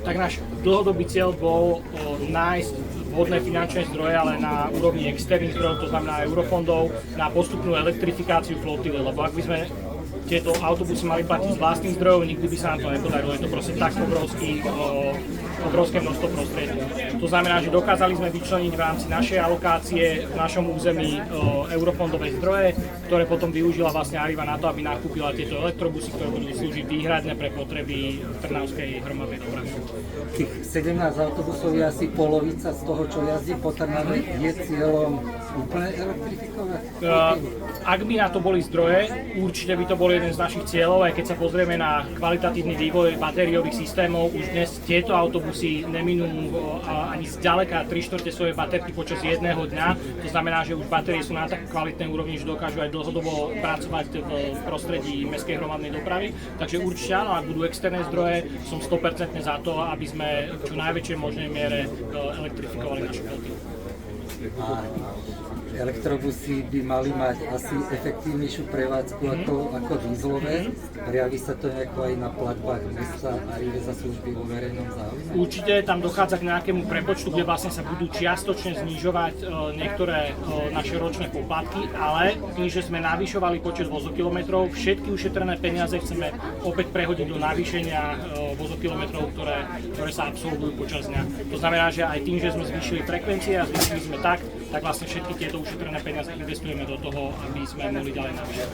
Tak náš dlhodobý cieľ bol nájsť vhodné finančné zdroje, ale na úrovni externých zdrojov, to znamená eurofondov, na postupnú elektrifikáciu flotily, lebo ak by sme tieto autobusy mali platiť z vlastných zdrojov, nikdy by sa nám to nepodarilo. Je to proste tak obrovské množstvo prostriedkov. To znamená, že dokázali sme vyčleniť v rámci našej alokácie v našom území eurofondové zdroje, ktoré potom využila vlastne Arriva na to, aby nakúpila tieto elektrobusy, ktoré budú slúžiť výhradne pre potreby Trnavskej hromadnej dopravy. Tých 17 autobusov je asi polovica z toho, čo jazdí po Trnave. Je cieľom úplne elektrifikovať? Ak by na to boli zdroje, určite by to bol jeden z našich cieľov, aj keď sa pozrieme na kvalitatívny vývoj batériových systémov, už dnes tieto autobusy neminú ani zďaleka 3/4 svojej baterky počas jedného dňa. To znamená, že už batérie sú na tak kvalitnej úrovni, že dokážu aj dlhodobo pracovať v prostredí mestskej hromadnej dopravy. Takže určite áno, ak budú externé zdroje, som 100% za to, aby sme v čo najväčšej možnej miere elektrifikovali našu flotilu. A elektrobusy by mali mať asi efektívnejšiu prevádzku ako dízlové. Prejaví sa to nejako aj na platbách mesta a Arrive za služby vo verejnom záujme? Určite tam dochádza k nejakému prepočtu, kde vlastne sa budú čiastočne znižovať niektoré naše ročné poplatky, ale tým, že sme navyšovali počet vozokilometrov, všetky ušetrené peniaze chceme opäť prehodiť do navýšenia vozokilometrov, ktoré sa absolvujú počas dňa. To znamená, že aj tým, že sme zvýšili frekvencie a zvýšili sme tak vlastne všetky tieto ušetrené peniaze investujeme do toho, aby sme mohli ďalej navýšiť.